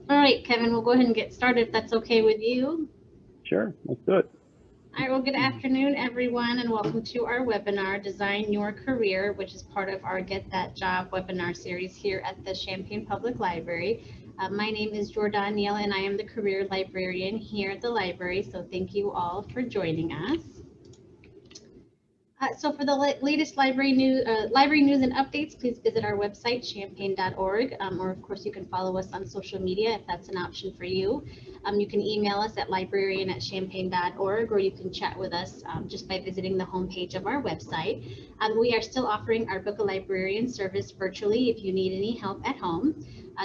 All right, Kevin, we'll go ahead and get started if that's okay with you. Sure, let's do it. All right, well, good afternoon, everyone, and welcome to our webinar, Design Your Career, which is part of our Get That Job webinar series here at the Champaign Public Library. My name is Jordan Neal, and I am the career librarian here at the library, so thank you all for joining us. So for the latest library news and updates, please visit our website, champaign.org, or of course you can follow us on social media if that's an option for you. You can email us at librarian@champaign.org, or you can chat with us just by visiting the homepage of our website. We are still offering our Book a Librarian service virtually if you need any help at home.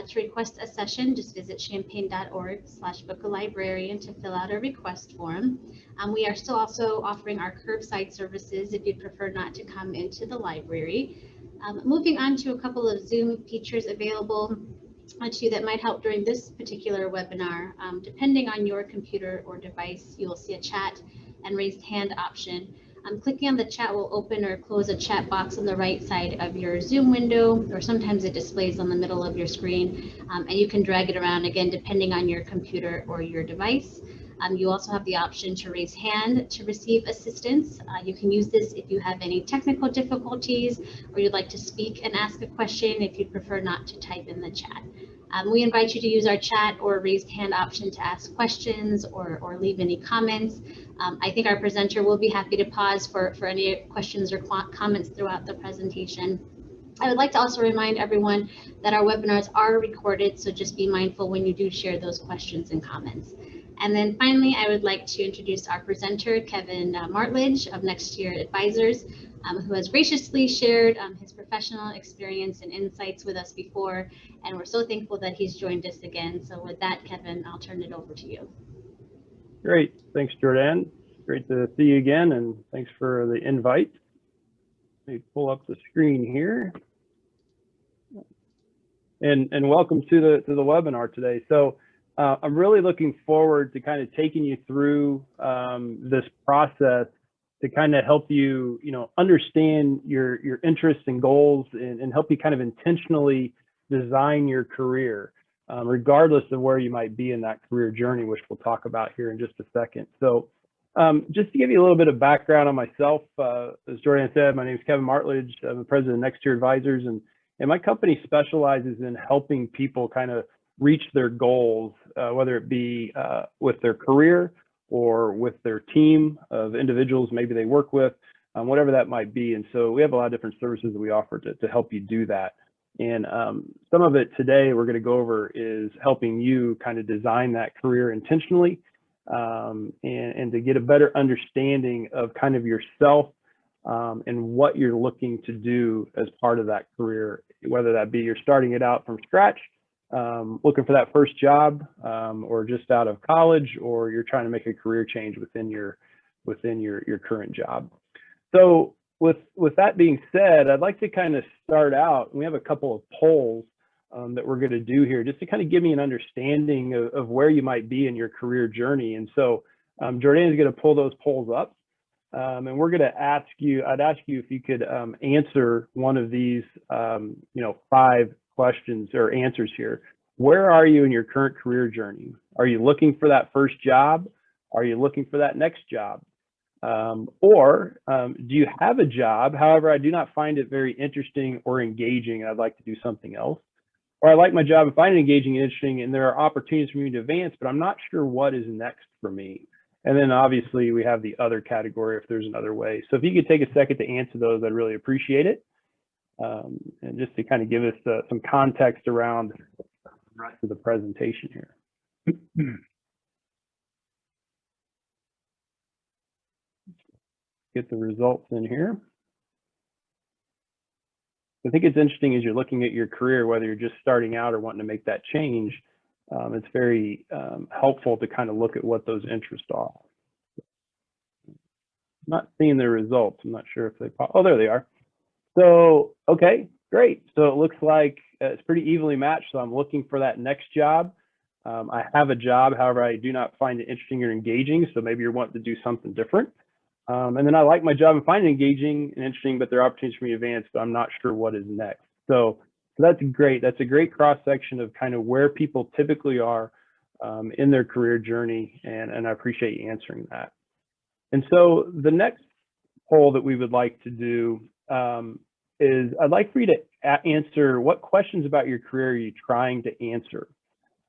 To request a session, just visit champaign.org/bookalibrarian to fill out a request form. We are still also offering our curbside services if you prefer not to come into the library. Moving on to a couple of Zoom features available to you that might help during this particular webinar. Depending on your computer or device, you will see a chat and raised hand option. Clicking on the chat will open or close a chat box on the right side of your Zoom window, or sometimes it displays on the middle of your screen, and you can drag it around again depending on your computer or your device. You also have the option to raise hand to receive assistance. You can use this if you have any technical difficulties or you'd like to speak and ask a question if you'd prefer not to type in the chat. We invite you to use our chat or raised hand option to ask questions or leave any comments. I think our presenter will be happy to pause for any questions or comments throughout the presentation. I would like to also remind everyone that our webinars are recorded, so just be mindful when you do share those questions and comments. And then finally, I would like to introduce our presenter, Kevin Martlage of Nextier Advisors, who has graciously shared his professional experience and insights with us before, and we're so thankful that he's joined us again. So with that, Kevin, I'll turn it over to you. Great, thanks, Jordan. Great to see you again, and thanks for the invite. Let me pull up the screen here. And welcome to the webinar today. So I'm really looking forward to kind of taking you through this process to kind of help you, understand your interests and goals and help you kind of intentionally design your career, regardless of where you might be in that career journey, which we'll talk about here in just a second. So just to give you a little bit of background on myself, as Jordan said, my name is Kevin Martlage. I'm the president of Nextier Advisors, and my company specializes in helping people kind of reach their goals, whether it be with their career or with their team of individuals maybe they work with, whatever that might be. And so we have a lot of different services that we offer to help you do that. And some of it today we're going to go over is helping you kind of design that career intentionally, and to get a better understanding of kind of yourself and what you're looking to do as part of that career, whether that be you're starting it out from scratch, looking for that first job, or just out of college, or you're trying to make a career change within your current job. So with that being said, I'd like to kind of start out. We have a couple of polls that we're going to do here just to kind of give me an understanding of where you might be in your career journey. And so Jordan is going to pull those polls up, and we're going to ask you, I'd ask you if you could answer one of these 5 questions or answers here. Where are you in your current career journey? Are you looking for that first job? Are you looking for that next job? Or do you have a job? However, I do not find it very interesting or engaging, and I'd like to do something else. Or I like my job and find it engaging and interesting, and there are opportunities for me to advance, but I'm not sure what is next for me. And then obviously we have the other category if there's another way. So if you could take a second to answer those, I'd really appreciate it. And just to kind of give us some context around the rest of the presentation here. Get the results in here. I think it's interesting as you're looking at your career, whether you're just starting out or wanting to make that change, it's very helpful to kind of look at what those interests are. I'm not seeing the results. I'm not sure if they pop. Oh, there they are. So, okay, great. So it looks like it's pretty evenly matched. So I'm looking for that next job. I have a job, however, I do not find it interesting or engaging. So maybe you're wanting to do something different. And then I like my job and find it engaging and interesting, but there are opportunities for me to advance, but I'm not sure what is next. So So that's great. That's a great cross section of kind of where people typically are in their career journey, and I appreciate you answering that. And so the next poll that we would like to do is I'd like for you to answer what questions about your career are you trying to answer?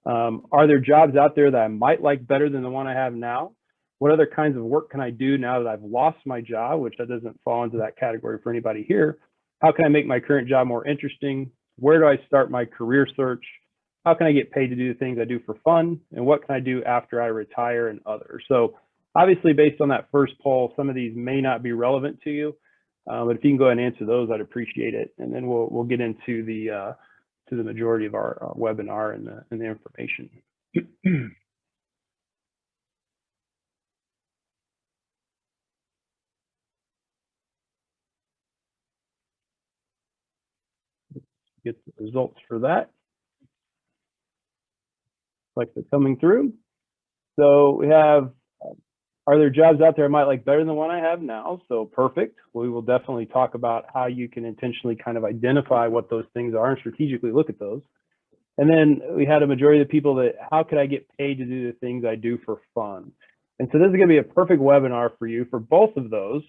Are there jobs out there that I might like better than the one I have now? What other kinds of work can I do now that I've lost my job, which that doesn't fall into that category for anybody here? How can I make my current job more interesting? Where do I start my career search? How can I get paid to do the things I do for fun? And what can I do after I retire, and others? So obviously, based on that first poll, some of these may not be relevant to you, but if you can go ahead and answer those, I'd appreciate it. And then we'll get into the majority of our webinar and the information. Get the results for that. Like they're coming through. So we have, are there jobs out there I might like better than the one I have now? So perfect. We will definitely talk about how you can intentionally kind of identify what those things are and strategically look at those. And then we had a majority of the people that, how could I get paid to do the things I do for fun? And so this is going to be a perfect webinar for you for both of those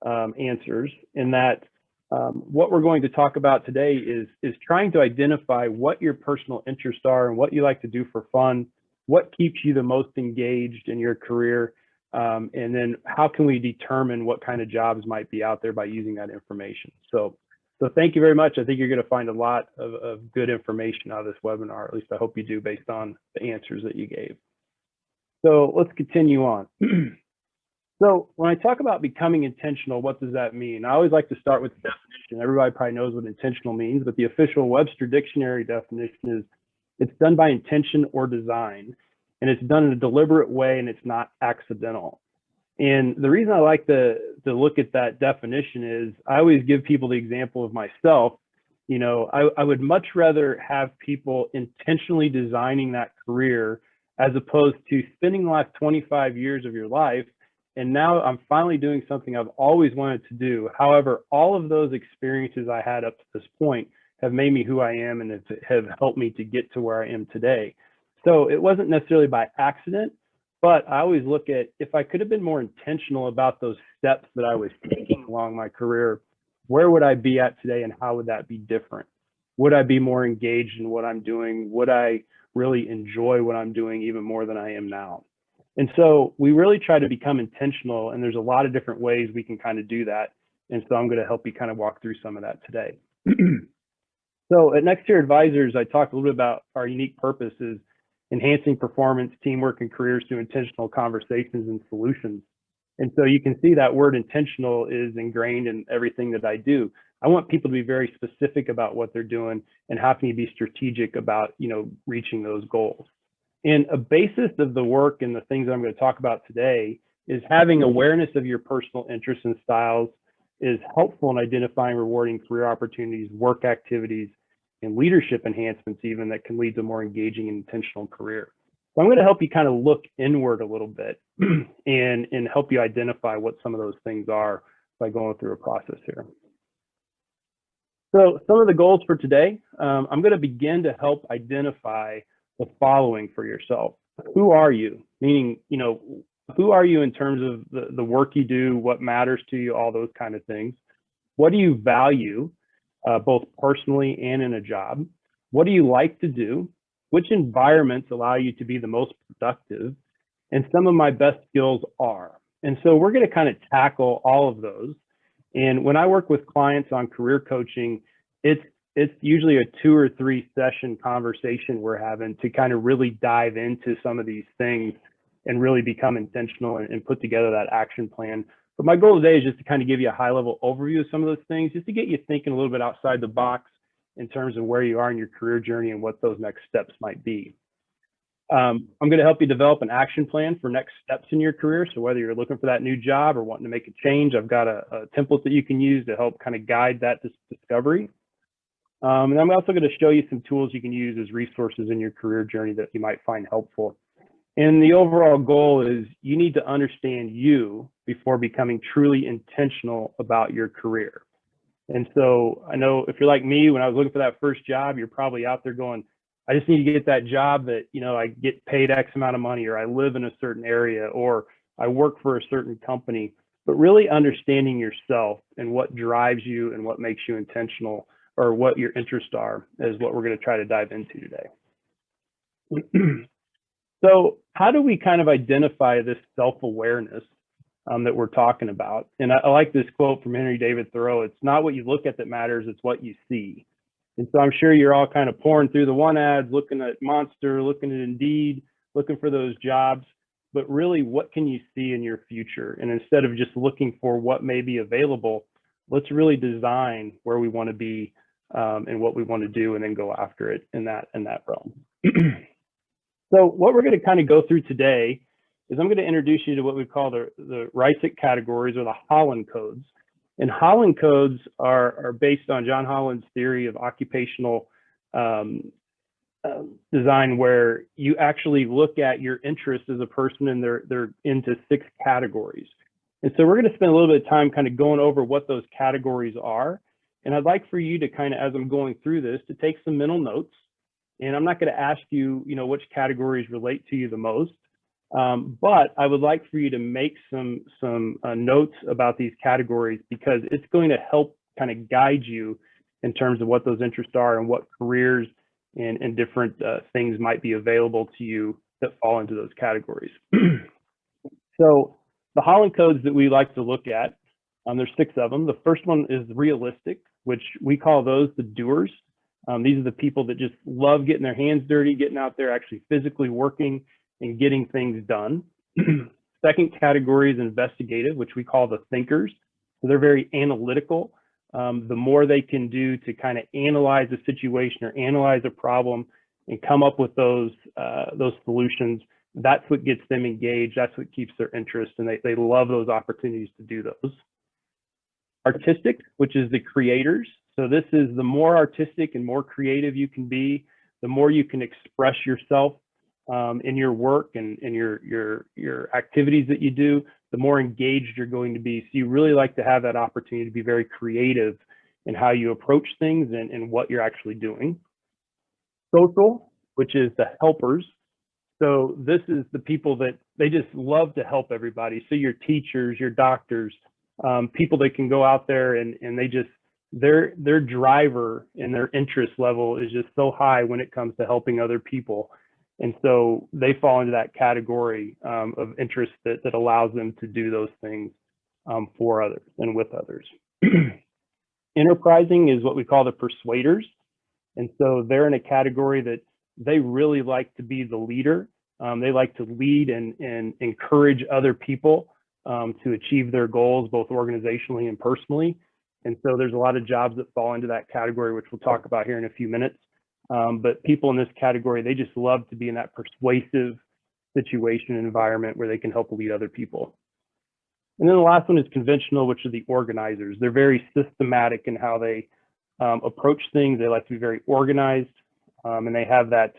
answers, in that what we're going to talk about today is trying to identify what your personal interests are and what you like to do for fun, what keeps you the most engaged in your career, and then how can we determine what kind of jobs might be out there by using that information. So thank you very much. I think you're going to find a lot of good information out of this webinar. At least I hope you do, based on the answers that you gave. So let's continue on. So when I talk about becoming intentional, what does that mean? I always like to start with the definition. Everybody probably knows what intentional means, but the official Webster Dictionary definition is it's done by intention or design, and it's done in a deliberate way, and it's not accidental. And the reason I like to look at that definition is I always give people the example of myself. You know, I would much rather have people intentionally designing that career as opposed to spending the last 25 years of your life, and now I'm finally doing something I've always wanted to do. However, all of those experiences I had up to this point have made me who I am and have helped me to get to where I am today. So it wasn't necessarily by accident, but I always look at, if I could have been more intentional about those steps that I was taking along my career, where would I be at today and how would that be different? Would I be more engaged in what I'm doing? Would I really enjoy what I'm doing even more than I am now? And so we really try to become intentional, and there's a lot of different ways we can kind of do that. And so I'm going to help you kind of walk through some of that today. So at Nextier Advisors, I talked a little bit about our unique purpose is enhancing performance, teamwork, and careers through intentional conversations and solutions. And so you can see that word intentional is ingrained in everything that I do. I want people to be very specific about what they're doing, and how can you be strategic about, you know, reaching those goals. And a basis of the work and the things I'm going to talk about today is having awareness of your personal interests and styles is helpful in identifying rewarding career opportunities, work activities, and leadership enhancements even that can lead to a more engaging and intentional career. So I'm going to help you kind of look inward a little bit and help you identify what some of those things are by going through a process here. So some of the goals for today, I'm going to begin to help identify the following for yourself. Who are you? Meaning, you know, who are you in terms of the work you do, what matters to you, all those kind of things. What do you value, both personally and in a job? What do you like to do? Which environments allow you to be the most productive? And some of my best skills are. And so we're going to kind of tackle all of those. And when I work with clients on career coaching, it's usually a 2 or 3 session conversation we're having to kind of really dive into some of these things and really become intentional and put together that action plan. But my goal today is just to kind of give you a high level overview of some of those things, just to get you thinking a little bit outside the box in terms of where you are in your career journey and what those next steps might be. I'm going to help you develop an action plan for next steps in your career. So whether you're looking for that new job or wanting to make a change, I've got a template that you can use to help kind of guide that discovery. And I'm also going to show you some tools you can use as resources in your career journey that you might find helpful. And the overall goal is you need to understand you before becoming truly intentional about your career. And so I know if you're like me, when I was looking for that first job, you're probably out there going, I just need to get that job that, I get paid X amount of money, or I live in a certain area, or I work for a certain company. But really understanding yourself and what drives you and what makes you intentional, or what your interests are, is what we're going to try to dive into today. So how do we kind of identify this self-awareness that we're talking about? And I like this quote from Henry David Thoreau: "It's not what you look at that matters, it's what you see." And so I'm sure you're all kind of pouring through the one ads, looking at Monster, looking at Indeed, looking for those jobs. But really, what can you see in your future? And instead of just looking for what may be available, let's really design where we want to be and what we want to do, and then go after it in that realm. So what we're going to kind of go through today is I'm going to introduce you to what we call the RISIC categories, or the Holland Codes. And Holland Codes are based on John Holland's theory of occupational design, where you actually look at your interests as a person, and they're into 6 categories. And so we're going to spend a little bit of time kind of going over what those categories are. And I'd like for you to kind of, as I'm going through this, to take some mental notes. And I'm not going to ask you, which categories relate to you the most, but I would like for you to make some notes about these categories, because it's going to help kind of guide you in terms of what those interests are and what careers and different things might be available to you that fall into those categories. So the Holland Codes that we like to look at, there's 6 of them. The first one is realistic, which we call those the doers. These are the people that just love getting their hands dirty, getting out there, actually physically working and getting things done. Second category is investigative, which we call the thinkers. So they're very analytical. The more they can do to kind of analyze a situation or analyze a problem and come up with those solutions, that's what gets them engaged. That's what keeps their interest, and they love those opportunities to do those. Artistic, which is the creators. So this is the more artistic and more creative you can be, the more you can express yourself in your work and in your activities that you do, the more engaged you're going to be. So you really like to have that opportunity to be very creative in how you approach things and what you're actually doing. Social, which is the helpers. So this is the people that they just love to help everybody. So your teachers, your doctors, people that can go out there and they just, their driver and their interest level is just so high when it comes to helping other people. And so they fall into that category of interest that allows them to do those things for others and with others. Enterprising is what we call the persuaders. And so they're in a category that they really like to be the leader. They like to lead and encourage other people to achieve their goals, both organizationally and personally. And so there's a lot of jobs that fall into that category, which we'll talk about here in a few minutes. But people in this category, they just love to be in that persuasive situation and environment where they can help lead other people. And then the last one is conventional, which are the organizers. They're very systematic in how they approach things. They like to be very organized, and they have that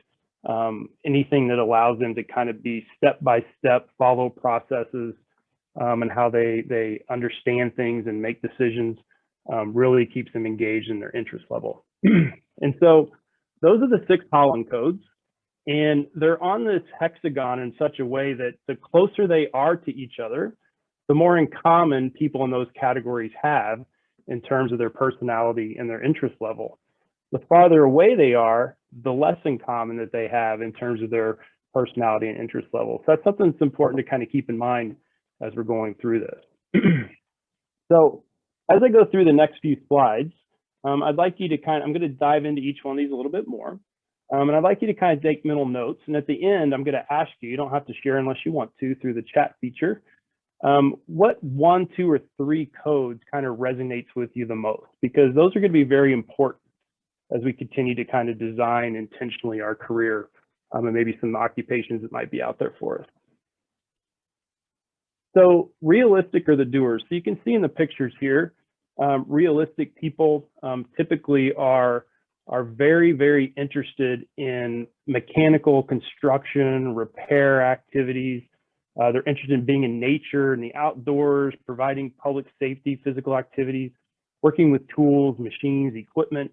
anything that allows them to kind of be step by step, follow processes, and how they understand things and make decisions really keeps them engaged in their interest level. And so those are the 6 Holland Codes, and they're on this hexagon in such a way that the closer they are to each other, the more in common people in those categories have in terms of their personality and their interest level. The farther away they are, the less in common that they have in terms of their personality and interest level. So that's something that's important to kind of keep in mind as we're going through this. So as I go through the next few slides, I'd like you to I'm going to dive into each one of these a little bit more. And I'd like you to kind of take mental notes. And at the end, I'm going to ask you, you don't have to share unless you want to through the chat feature, what 1, 2, or 3 codes kind of resonates with you the most, because those are going to be very important as we continue to kind of design intentionally our career and maybe some occupations that might be out there for us. So realistic are the doers. So you can see in the pictures here, realistic people typically are very, very interested in mechanical construction, repair activities. They're interested in being in nature and the outdoors, providing public safety, physical activities. working with tools, machines, equipment.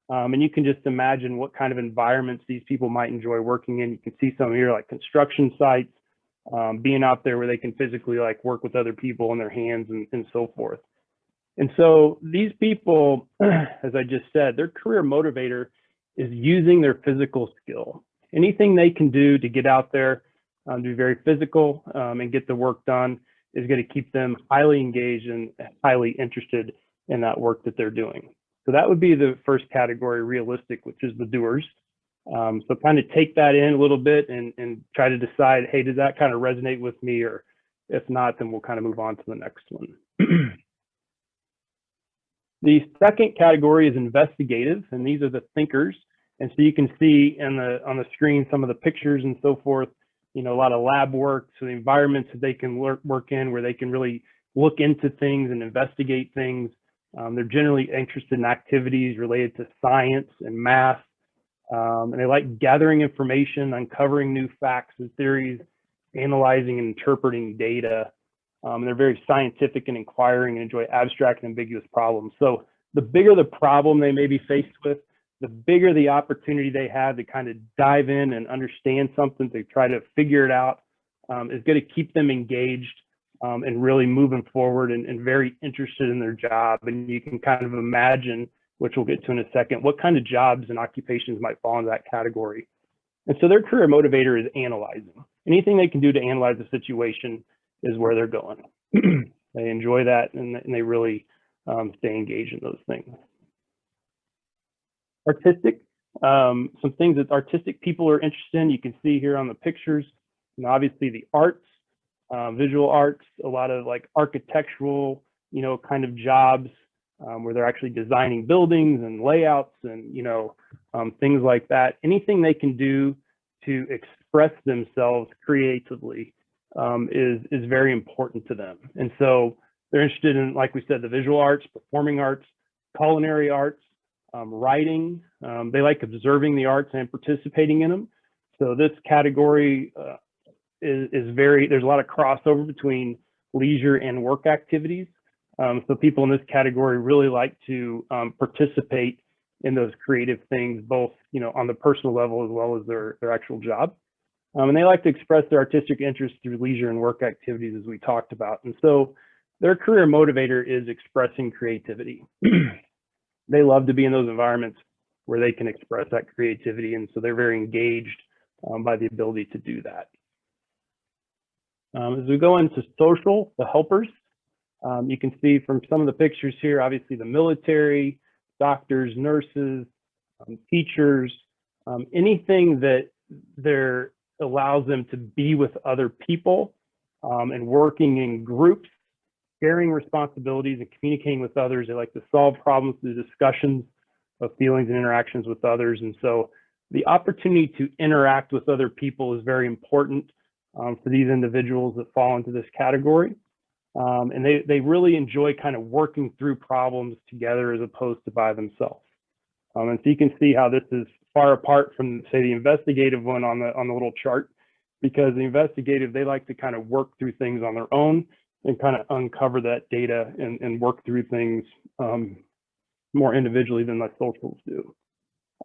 And you can just imagine what kind of environments these people might enjoy working in. You can see some here like construction sites, being out there where they can physically like work with other people in their hands and so forth. And so these people, as I just said, their career motivator is using their physical skill. Anything they can do to get out there, to be very physical and get the work done is going to keep them highly engaged and highly interested in that work that they're doing. So that would be the first category, realistic, which is the doers. So kind of take that in a little bit and try to decide, hey, does that kind of resonate with me? Or if not, then we'll kind of move on to the next one. The second category is investigative, and these are the thinkers. And so you can see on the screen some of the pictures and so forth, you know, a lot of lab work, so the environments that they can work in where they can really look into things and investigate things. They're generally interested in activities related to science and math, and they like gathering information, uncovering new facts and theories, analyzing and interpreting data. They're very scientific and inquiring and enjoy abstract and ambiguous problems. So the bigger the problem they may be faced with, the bigger the opportunity they have to kind of dive in and understand something, to try to figure it out, is going to keep them engaged and really moving forward and very interested in their job. And you can kind of imagine, which we'll get to in a second, what kind of jobs and occupations might fall into that category. And so their career motivator is analyzing. Anything they can do to analyze the situation is where they're going. They enjoy that, and they really stay engaged in those things. Artistic, some things that artistic people are interested in. You can see here on the pictures, you know, obviously the arts, visual arts, a lot of like architectural, you know, kind of jobs where they're actually designing buildings and layouts and, you know, things like that. Anything they can do to express themselves creatively is very important to them. And so they're interested in, like we said, the visual arts, performing arts, culinary arts, writing. They like observing the arts and participating in them. So this category is very, there's a lot of crossover between leisure and work activities. So people in this category really like to participate in those creative things, both, you know, on the personal level as well as their actual job. And they like to express their artistic interests through leisure and work activities, as we talked about. And so their career motivator is expressing creativity. They love to be in those environments where they can express that creativity. And so they're very engaged by the ability to do that. As we go into social, the helpers, you can see from some of the pictures here, obviously the military, doctors, nurses, teachers, anything that allows them to be with other people and working in groups, sharing responsibilities and communicating with others. They like to solve problems through discussions of feelings and interactions with others. And so the opportunity to interact with other people is very important for these individuals that fall into this category. And they really enjoy kind of working through problems together as opposed to by themselves. And so you can see how this is far apart from, say, the investigative one on the little chart, because the investigative, they like to kind of work through things on their own and kind of uncover that data and work through things more individually than the socials do.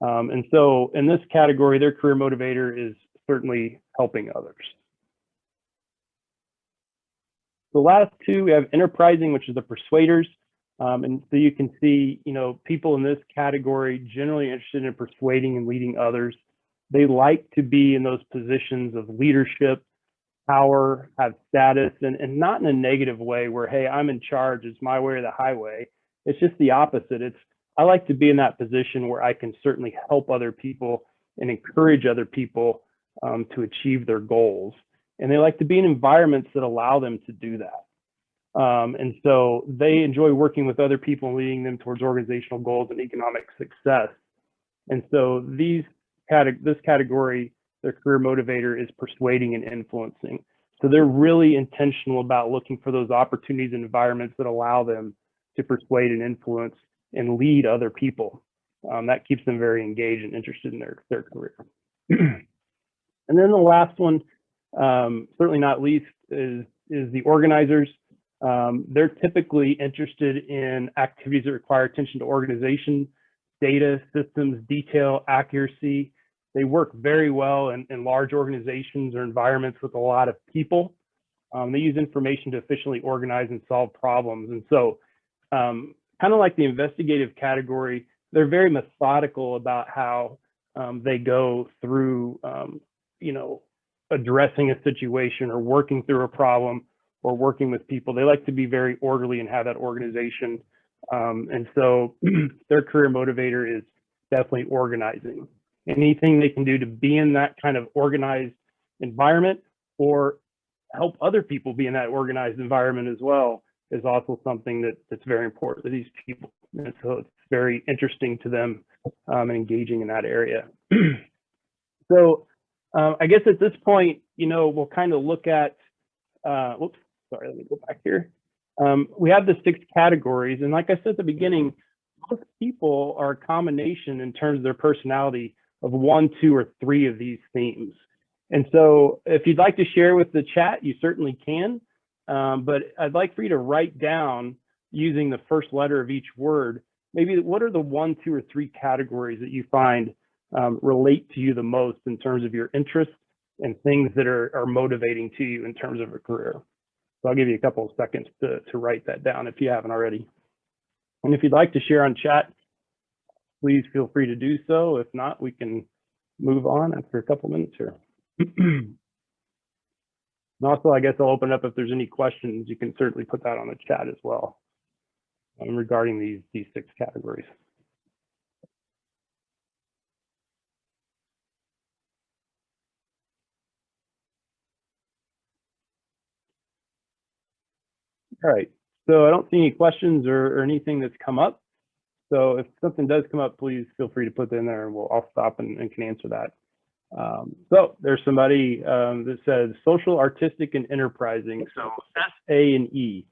And so in this category, their career motivator is certainly helping others. The last two, we have enterprising, which is the persuaders. And so you can see, you know, people in this category generally interested in persuading and leading others. They like to be in those positions of leadership, power, have status, and not in a negative way where, hey, I'm in charge, it's my way or the highway. It's just the opposite. I like to be in that position where I can certainly help other people and encourage other people to achieve their goals. And they like to be in environments that allow them to do that. And so they enjoy working with other people and leading them towards organizational goals and economic success. And so this category, their career motivator is persuading and influencing. So they're really intentional about looking for those opportunities and environments that allow them to persuade and influence and lead other people. That keeps them very engaged and interested in their career. And then the last one, certainly not least, is the organizers. They're typically interested in activities that require attention to organization, data, systems, detail, accuracy. They work very well in large organizations or environments with a lot of people. They use information to efficiently organize and solve problems. And so kind of like the investigative category, they're very methodical about how they go through, addressing a situation or working through a problem or working with people. They like to be very orderly and have that organization. And so their career motivator is definitely organizing. Anything they can do to be in that kind of organized environment or help other people be in that organized environment as well is also something that's very important to these people. And so it's very interesting to them and engaging in that area. So I guess at this point, we'll kind of look at, whoops, sorry, let me go back here. We have the 6 categories. And like I said at the beginning, most people are a combination in terms of their personality of 1, 2, or 3 of these themes. And so if you'd like to share with the chat, you certainly can. But I'd like for you to write down using the first letter of each word, maybe what are the 1, 2, or 3 categories that you find relate to you the most in terms of your interests and things that are motivating to you in terms of a career. So I'll give you a couple of seconds to write that down if you haven't already. And if you'd like to share on chat, please feel free to do so. If not, we can move on after a couple minutes here. And also, I guess I'll open up if there's any questions. You can certainly put that on the chat as well regarding these 6 categories. All right, so I don't see any questions or anything that's come up. So if something does come up, please feel free to put it in there and I'll stop and can answer that. So there's somebody that says social, artistic, and enterprising. So S, A, and E.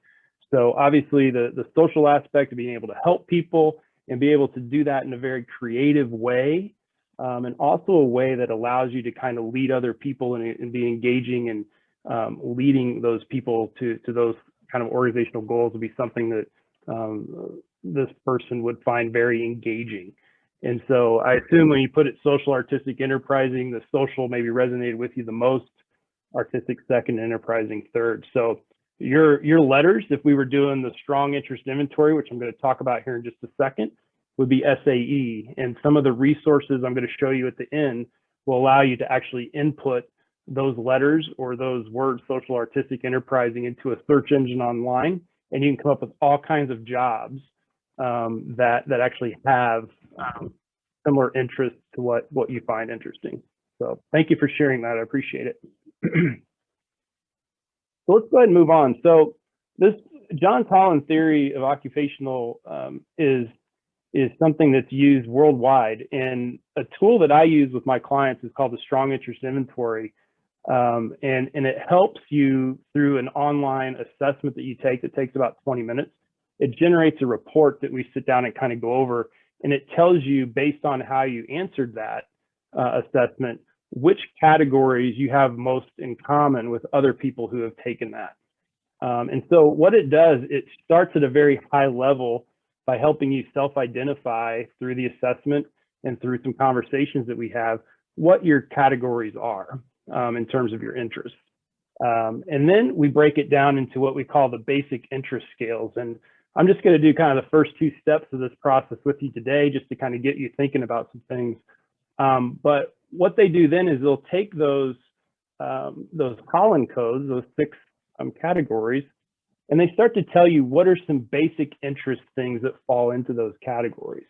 So obviously the social aspect of being able to help people and be able to do that in a very creative way, and also a way that allows you to kind of lead other people and be engaging and leading those people to those kind of organizational goals would be something that this person would find very engaging. And so I assume when you put it social, artistic, enterprising, the social maybe resonated with you the most, artistic second, enterprising third. So your letters, if we were doing the strong interest inventory, which I'm going to talk about here in just a second, would be SAE. And some of the resources I'm going to show you at the end will allow you to actually input those letters or those words, social, artistic, enterprising, into a search engine online. And you can come up with all kinds of jobs that actually have similar interests to what you find interesting. So thank you for sharing that. I appreciate it. So let's go ahead and move on. So this John Collins theory of occupational is something that's used worldwide. And a tool that I use with my clients is called the Strong Interest Inventory. And it helps you through an online assessment that you take that takes about 20 minutes. It generates a report that we sit down and kind of go over, and it tells you based on how you answered that assessment, which categories you have most in common with other people who have taken that. And so what it does, it starts at a very high level by helping you self-identify through the assessment and through some conversations that we have, what your categories are in terms of your interests. And then we break it down into what we call the basic interest scales. And I'm just going to do kind of the first 2 steps of this process with you today, just to kind of get you thinking about some things. But what they do then is they'll take those Holland Codes, those 6 categories, and they start to tell you what are some basic interest things that fall into those categories.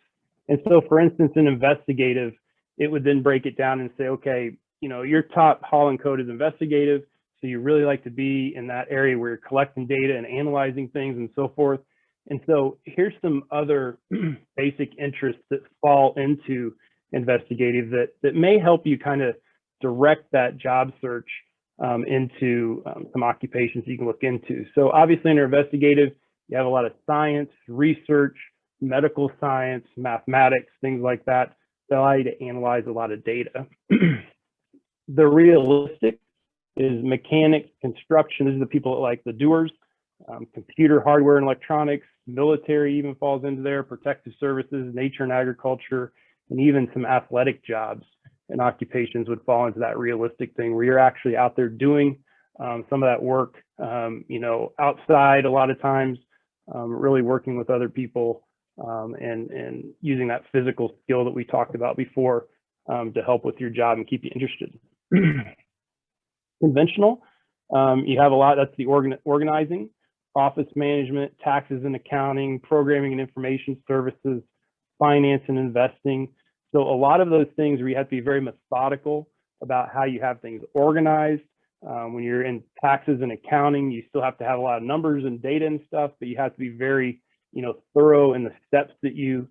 And so, for instance, in investigative, it would then break it down and say, okay, your top Holland Code is investigative, so you really like to be in that area where you're collecting data and analyzing things and so forth. And so here's some other basic interests that fall into investigative that may help you kind of direct that job search into some occupations you can look into. So obviously in investigative, you have a lot of science, research, medical science, mathematics, things like that allow you to analyze a lot of data. The realistic is mechanics, construction. These are the people that like the doers. computer hardware and electronics, military even falls into there, protective services, nature and agriculture, and even some athletic jobs and occupations would fall into that realistic thing where you're actually out there doing some of that work, you know, outside a lot of times, really working with other people and using that physical skill that we talked about before to help with your job and keep you interested. Conventional, you have a lot, that's the organizing, office management, taxes and accounting, programming and information services, finance and investing. So a lot of those things where you have to be very methodical about how you have things organized. When you're in taxes and accounting, you still have to have a lot of numbers and data and stuff, but you have to be very, you know, thorough in the steps that you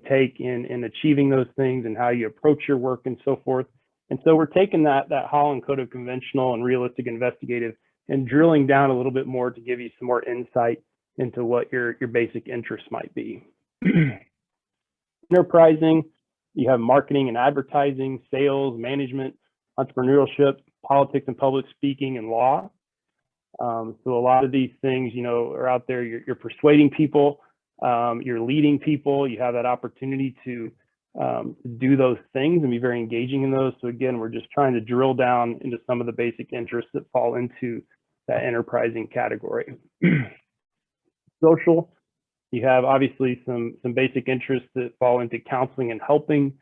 take in achieving those things and how you approach your work and so forth. And so we're taking that Holland Code of conventional and realistic investigative and drilling down a little bit more to give you some more insight into what your basic interests might be. Enterprising, you have marketing and advertising, sales, management, entrepreneurship, politics and public speaking, and law. So a lot of these things, you know, are out there. You're persuading people, you're leading people. You have that opportunity to do those things and be very engaging in those. So again, we're just trying to drill down into some of the basic interests that fall into that enterprising category. Social, you have obviously some basic interests that fall into counseling and helping,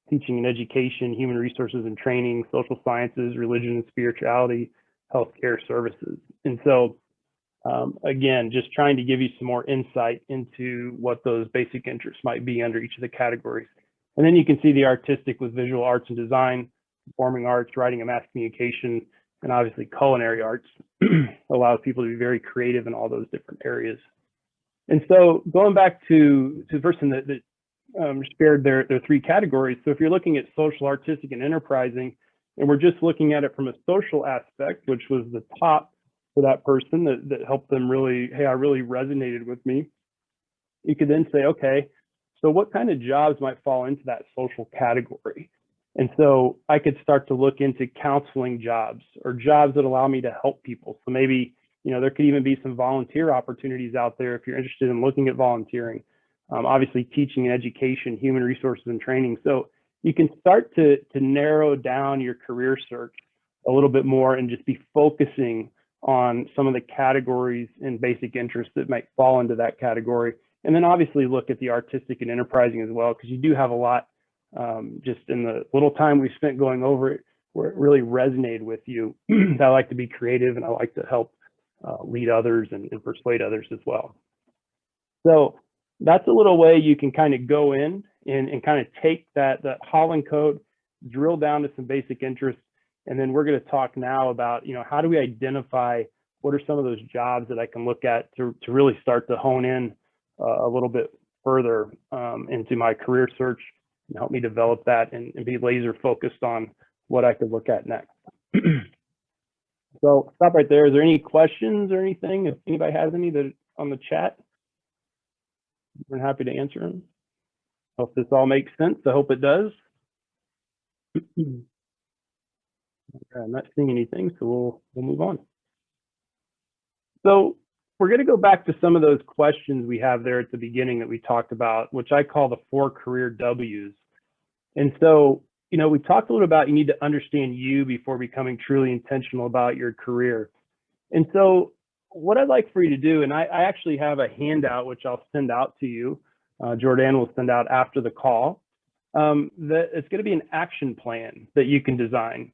teaching and education, human resources and training, social sciences, religion and spirituality, healthcare services. And so again, just trying to give you some more insight into what those basic interests might be under each of the categories. And then you can see the artistic with visual arts and design, performing arts, writing and mass communication, and obviously culinary arts allows people to be very creative in all those different areas. And so going back to the person that spared their three categories. So if you're looking at social, artistic, and enterprising, and we're just looking at it from a social aspect, which was the top for that person that helped them really, hey, I really resonated with me. You could then say, okay, so what kind of jobs might fall into that social category? And so I could start to look into counseling jobs or jobs that allow me to help people. So maybe, you know, there could even be some volunteer opportunities out there if you're interested in looking at volunteering. Obviously teaching and education, human resources and training. So you can start to narrow down your career search a little bit more and just be focusing on some of the categories and basic interests that might fall into that category. And then obviously look at the artistic and enterprising as well, because you do have a lot just in the little time we spent going over it, where it really resonated with you. I like to be creative and I like to help lead others and persuade others as well. So that's a little way you can kind of go in and kind of take that Holland Code, drill down to some basic interests, and then we're going to talk now about, you know, how do we identify what are some of those jobs that I can look at to really start to hone in a little bit further into my career search and help me develop that and be laser focused on what I could look at next. So stop right there. Is there any questions or anything? If anybody has any that on the chat, we're happy to answer them. Hope this all makes sense. I hope it does. I'm not seeing anything, so we'll move on. So we're going to go back to some of those questions we have there at the beginning that we talked about, which I call the 4 career W's. And so, you know, we talked a little about you need to understand you before becoming truly intentional about your career. And so what I'd like for you to do, and I actually have a handout which I'll send out to you, Jordan will send out after the call, that it's going to be an action plan that you can design,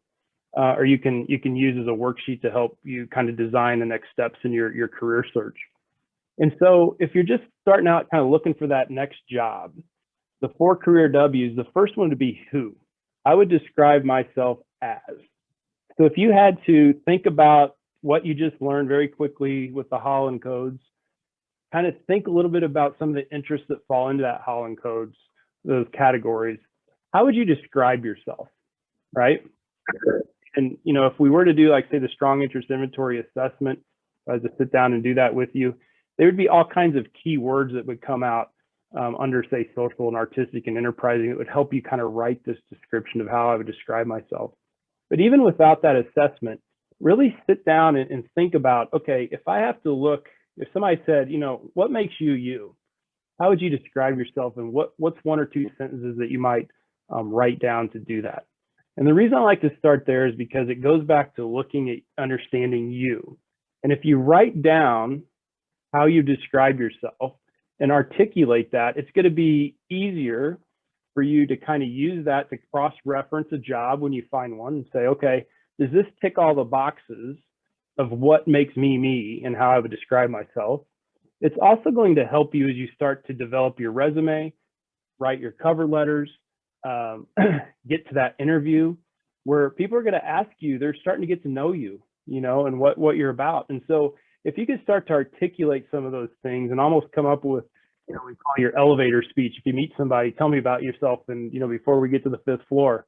or you can use as a worksheet to help you kind of design the next steps in your career search. And so if you're just starting out kind of looking for that next job, the 4 career W's, the first one would be who. I would describe myself as. So if you had to think about what you just learned very quickly with the Holland Codes, kind of think a little bit about some of the interests that fall into that Holland Codes, those categories. How would you describe yourself, right? And, you know, if we were to do, like, say, the strong interest inventory assessment, if I was to sit down and do that with you, there would be all kinds of key words that would come out under, say, social and artistic and enterprising. It would help you kind of write this description of how I would describe myself. But even without that assessment, really sit down and think about, okay, if I have to look if somebody said, what makes you you? How would you describe yourself, and what's one or two sentences that you might write down to do that? And the reason I like to start there is because it goes back to looking at understanding you. And if you write down how you describe yourself and articulate that, it's going to be easier for you to kind of use that to cross-reference a job when you find one and say, okay, does this tick all the boxes of what makes me me and how I would describe myself? It's also going to help you as you start to develop your resume, write your cover letters, get to that interview where people are going to ask you, they're starting to get to know you, and what you're about. And so if you can start to articulate some of those things and almost come up with, we call your elevator speech. If you meet somebody, tell me about yourself, and before we get to the 5th floor,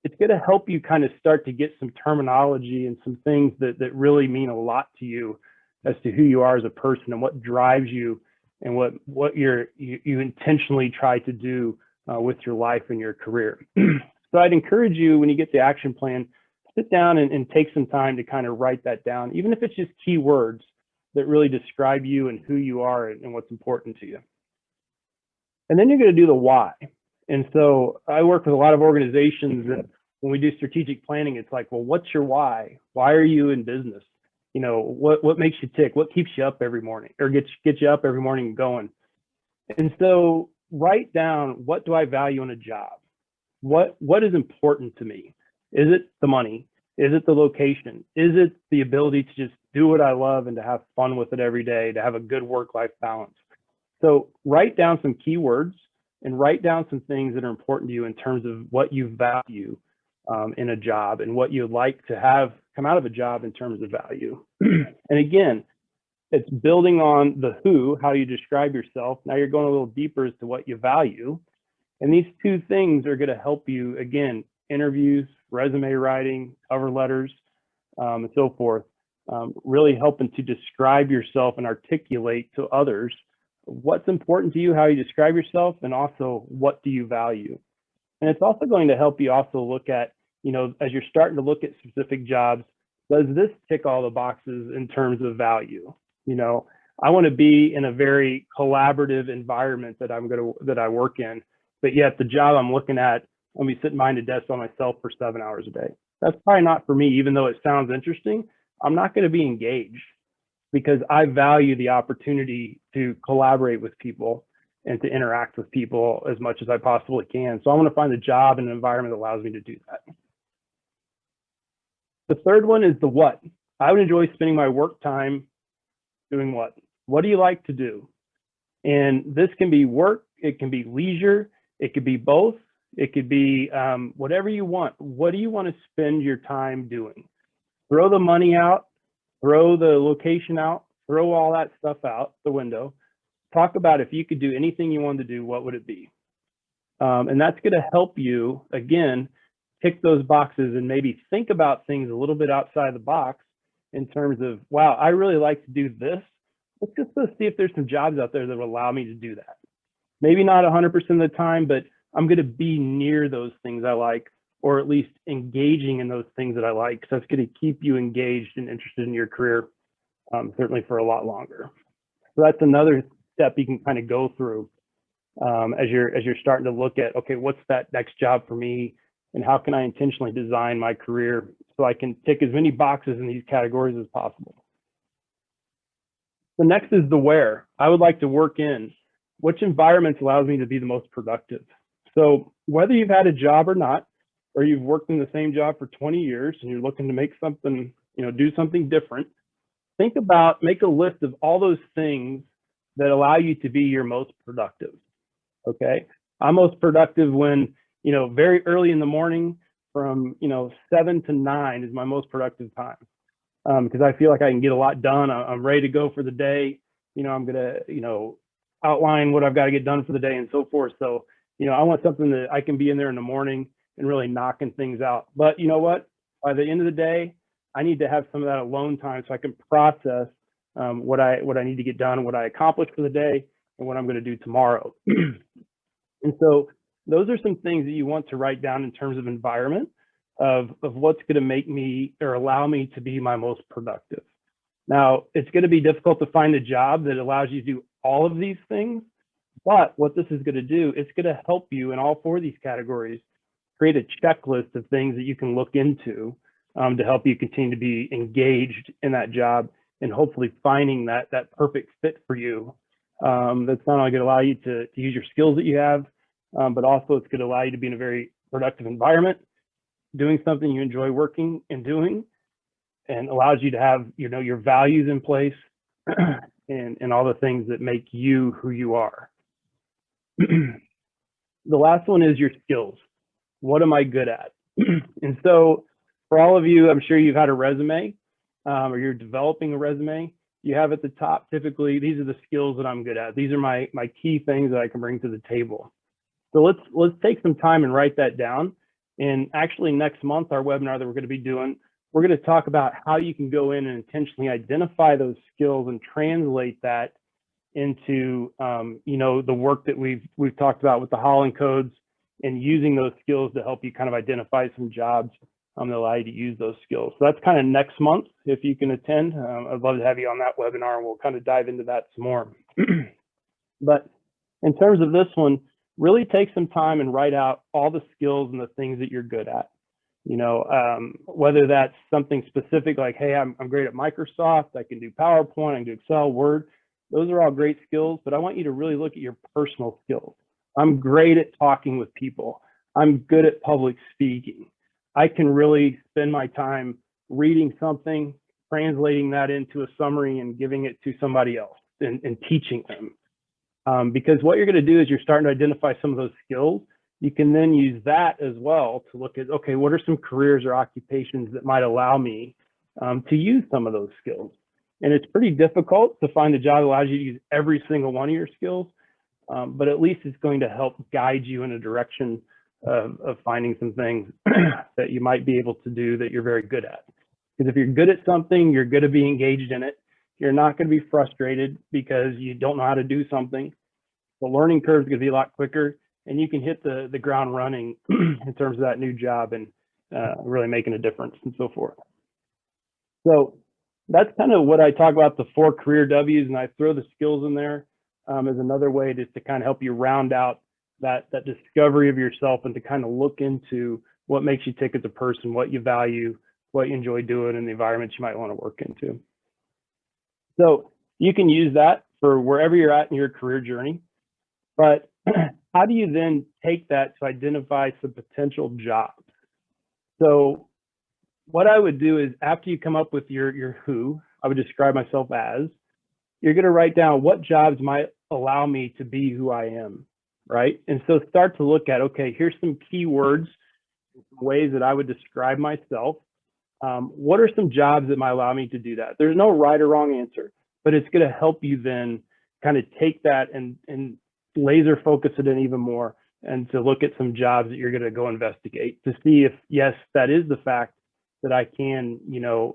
it's going to help you kind of start to get some terminology and some things that really mean a lot to you as to who you are as a person and what drives you and what you intentionally try to do with your life and your career. So I'd encourage you, when you get the action plan, sit down and take some time to kind of write that down, even if it's just key words that really describe you and who you are and what's important to you. And then you're going to do the why. And so I work with a lot of organizations that when we do strategic planning, it's like, well, what's your why? Why are you in business? What makes you tick? What keeps you up every morning, or gets you up every morning and going? And so write down, what do I value in a job? What is important to me? Is it the money? Is it the location? Is it the ability to just do what I love and to have fun with it every day, to have a good work-life balance? So write down some keywords and write down some things that are important to you in terms of what you value in a job and what you'd like to have come out of a job in terms of value. And again, it's building on the who, how you describe yourself. Now you're going a little deeper as to what you value. And these two things are going to help you, again, interviews, resume writing, cover letters, and so forth, really helping to describe yourself and articulate to others what's important to you, how you describe yourself, and also what do you value. And it's also going to help you also look at, as you're starting to look at specific jobs, does this tick all the boxes in terms of value? I want to be in a very collaborative environment that I work in, but yet the job I'm looking at, I'm be sitting behind a desk by myself for 7 hours a day. That's probably not for me, even though it sounds interesting. I'm not going to be engaged because I value the opportunity to collaborate with people and to interact with people as much as I possibly can. So I want to find a job and an environment that allows me to do that. The third one is the what. I would enjoy spending my work time doing what? What do you like to do? And this can be work, it can be leisure, it could be both, it could be whatever you want. What do you want to spend your time doing? Throw the money out, throw the location out, throw all that stuff out the window. Talk about if you could do anything you wanted to do, what would it be? And that's going to help you, again, tick those boxes and maybe think about things a little bit outside the box in terms of, wow, I really like to do this. Let's just go see if there's some jobs out there that will allow me to do that. Maybe not 100% of the time, but I'm going to be near those things I like, or at least engaging in those things that I like. So it's going to keep you engaged and interested in your career, certainly for a lot longer. So that's another step you can kind of go through as you're starting to look at, okay, what's that next job for me, and how can I intentionally design my career so I can tick as many boxes in these categories as possible. The next is the where. I would like to work in. Which environment allows me to be the most productive? So whether you've had a job or not, or you've worked in the same job for 20 years and you're looking to make something, do something different, make a list of all those things that allow you to be your most productive. Okay. I'm most productive when, very early in the morning from, 7 to 9 is my most productive time. Because I feel like I can get a lot done. I'm ready to go for the day. I'm going to, outline what I've got to get done for the day and so forth. So, I want something that I can be in there in the morning and really knocking things out. But you know what? By the end of the day, I need to have some of that alone time so I can process what I need to get done, what I accomplished for the day, and what I'm going to do tomorrow. And so those are some things that you want to write down in terms of environment of what's going to make me or allow me to be my most productive. Now, it's going to be difficult to find a job that allows you to do all of these things, but what this is going to do, it's going to help you in all 4 of these categories create a checklist of things that you can look into to help you continue to be engaged in that job and hopefully finding that perfect fit for you. That's not only going to allow you to use your skills that you have, but also it's going to allow you to be in a very productive environment, doing something you enjoy working and doing, and allows you to have, your values in place and all the things that make you who you are. The last one is your skills. What am I good at? And so for all of you, I'm sure you've had a resume or you're developing a resume. You have at the top, typically, these are the skills that I'm good at. These are my key things that I can bring to the table. So let's take some time and write that down. And actually next month, our webinar that we're going to be doing, we're going to talk about how you can go in and intentionally identify those skills and translate that into, the work that we've talked about with the Holland Codes, and using those skills to help you kind of identify some jobs that allow you to use those skills. So that's kind of next month, if you can attend. I'd love to have you on that webinar, and we'll kind of dive into that some more. But in terms of this one, really take some time and write out all the skills and the things that you're good at. Whether that's something specific like, hey, I'm great at Microsoft, I can do PowerPoint, I can do Excel, Word. Those are all great skills, but I want you to really look at your personal skills. I'm great at talking with people. I'm good at public speaking. I can really spend my time reading something, translating that into a summary and giving it to somebody else and teaching them. Because what you're going to do is you're starting to identify some of those skills. You can then use that as well to look at, okay, what are some careers or occupations that might allow me to use some of those skills? And it's pretty difficult to find a job that allows you to use every single one of your skills. But at least it's going to help guide you in a direction of finding some things that you might be able to do that you're very good at. Because if you're good at something, you're going to be engaged in it. You're not going to be frustrated because you don't know how to do something. The learning curve is going to be a lot quicker, and you can hit the ground running in terms of that new job and really making a difference and so forth. So that's kind of what I talk about, the 4 career W's, and I throw the skills in there as another way to kind of help you round out that discovery of yourself and to kind of look into what makes you tick as a person, what you value, what you enjoy doing, and the environments you might want to work into. So you can use that for wherever you're at in your career journey, but how do you then take that to identify some potential jobs? So what I would do is, after you come up with your who, I would describe myself as, you're going to write down what jobs might allow me to be who I am, right? And so start to look at, okay, here's some keywords, ways that I would describe myself. What are some jobs that might allow me to do that? There's no right or wrong answer, but it's going to help you then kind of take that and laser focus it in even more, and to look at some jobs that you're going to go investigate to see if, yes, that is the fact that I can,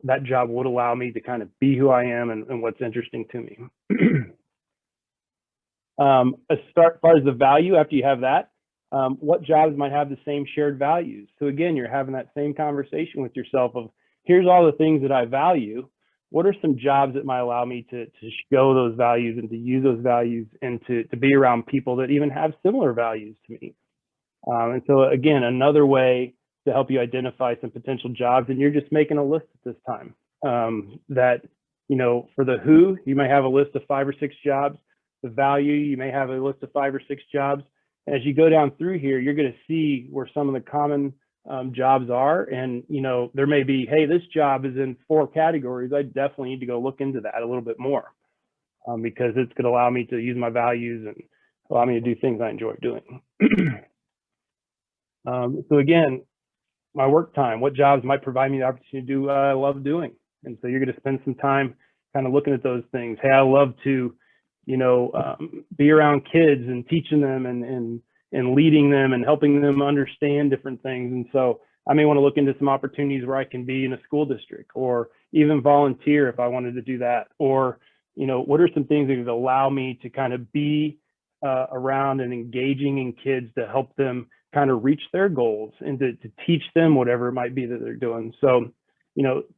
that job would allow me to kind of be who I am and what's interesting to me. As far as the value, after you have that, what jobs might have the same shared values? So again, you're having that same conversation with yourself of, here's all the things that I value. What are some jobs that might allow me to show those values and to use those values and to be around people that even have similar values to me? And so again, another way to help you identify some potential jobs, and you're just making a list at this time that, for the who, you may have a list of 5 or 6 jobs. The value, you may have a list of 5 or 6 jobs. As you go down through here, you're going to see where some of the common jobs are. And, there may be, hey, this job is in 4 categories. I definitely need to go look into that a little bit more because it's going to allow me to use my values and allow me to do things I enjoy doing. So again, my work time, what jobs might provide me the opportunity to do what I love doing. And so you're going to spend some time kind of looking at those things. Hey, I love to, be around kids and teaching them and leading them and helping them understand different things. And so I may want to look into some opportunities where I can be in a school district or even volunteer if I wanted to do that. Or, what are some things that would allow me to kind of be around and engaging in kids to help them kind of reach their goals and to teach them whatever it might be that they're doing. So,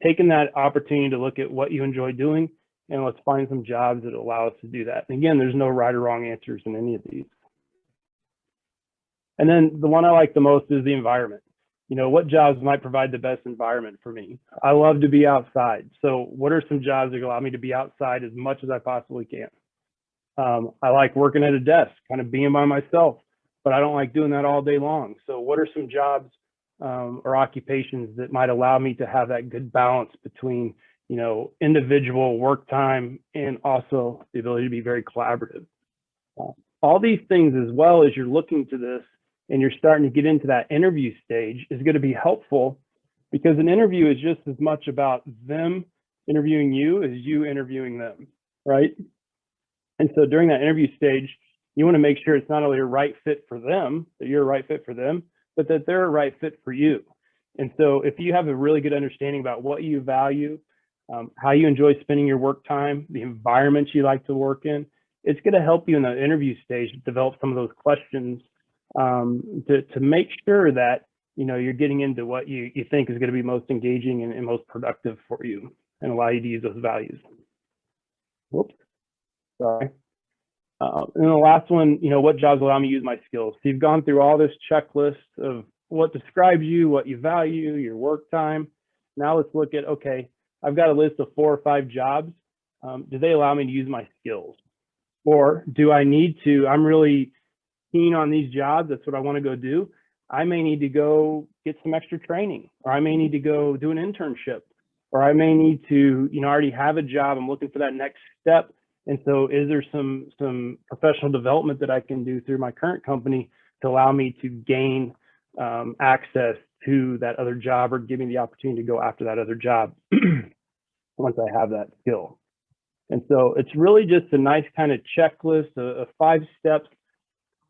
taking that opportunity to look at what you enjoy doing, and let's find some jobs that allow us to do that. And again, there's no right or wrong answers in any of these. And then the one I like the most is the environment. What jobs might provide the best environment for me? I love to be outside. So what are some jobs that allow me to be outside as much as I possibly can? I like working at a desk, kind of being by myself, but I don't like doing that all day long. So what are some jobs or occupations that might allow me to have that good balance between, individual work time and also the ability to be very collaborative? All these things, as well as you're looking to this and you're starting to get into that interview stage, is going to be helpful, because an interview is just as much about them interviewing you as you interviewing them, right? And so during that interview stage, you want to make sure it's not only a right fit for them, that you're a right fit for them, but that they're a right fit for you. And so if you have a really good understanding about what you value, how you enjoy spending your work time, the environment you like to work in, it's going to help you in the interview stage to develop some of those questions to make sure that you're getting into what you think is going to be most engaging and most productive for you, and allow you to use those values. Whoops, sorry. And then the last one, what jobs allow me to use my skills? So you've gone through all this checklist of what describes you, what you value, your work time. Now let's look at, okay, I've got a list of 4 or 5 jobs. Do they allow me to use my skills? Or do I need to, I'm really keen on these jobs, that's what I want to go do. I may need to go get some extra training, or I may need to go do an internship, or I may need to, I already have a job, I'm looking for that next step. And so is there some professional development that I can do through my current company to allow me to gain access to that other job, or give me the opportunity to go after that other job once I have that skill? And so it's really just a nice kind of checklist of 5 steps.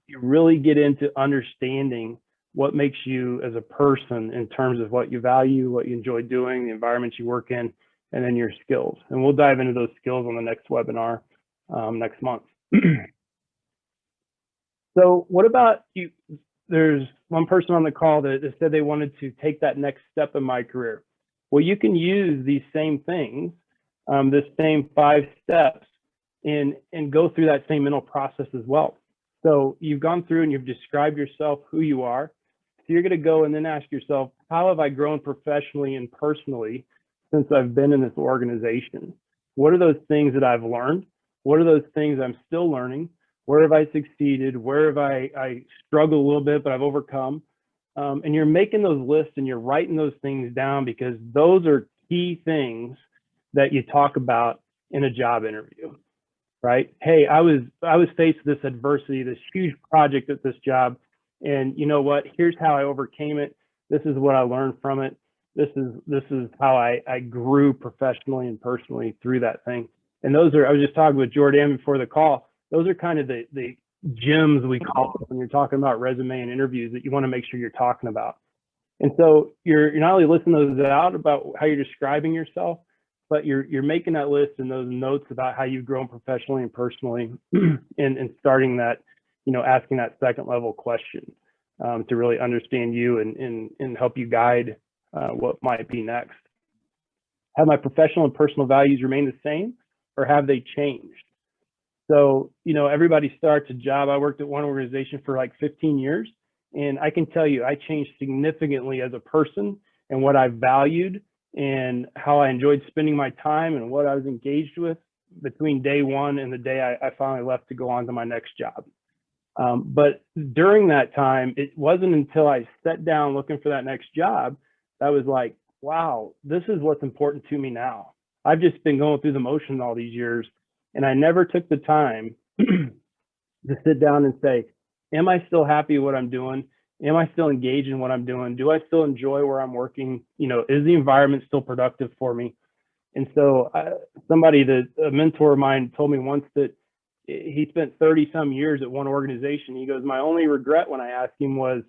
You really get into understanding what makes you as a person in terms of what you value, what you enjoy doing, the environment you work in, and then your skills. And we'll dive into those skills on the next webinar next month. So what about you? There's one person on the call that said they wanted to take that next step in my career. Well, you can use these same things, this same 5 steps, and go through that same mental process as well. So you've gone through and you've described yourself, who you are. So you're going to go and then ask yourself, how have I grown professionally and personally since I've been in this organization? What are those things that I've learned? What are those things I'm still learning? Where have I succeeded? Where have I struggled a little bit, but I've overcome? And you're making those lists and you're writing those things down, because those are key things that you talk about in a job interview, right? Hey, I was faced with this adversity, this huge project at this job, and you know what? Here's how I overcame it. This is what I learned from it. This is how I grew professionally and personally through that thing. And those are, I was just talking with Jordan before the call, those are kind of the gems we call it when you're talking about resume and interviews that you want to make sure you're talking about. And so you're not only listing those out about how you're describing yourself, but you're making that list and those notes about how you've grown professionally and personally, and starting that, asking that second level question to really understand you and help you guide what might be next. Have my professional and personal values remained the same, or have they changed? So, everybody starts a job. I worked at one organization for like 15 years, and I can tell you, I changed significantly as a person and what I valued and how I enjoyed spending my time and what I was engaged with between day one and the day I finally left to go on to my next job. But during that time, it wasn't until I sat down looking for that next job that I was like, wow, this is what's important to me now. I've just been going through the motions all these years, and I never took the time to sit down and say, am I still happy with what I'm doing? Am I still engaged in what I'm doing? Do I still enjoy where I'm working? Is the environment still productive for me? And so a mentor of mine told me once that he spent 30 some years at one organization. He goes, my only regret when I asked him was,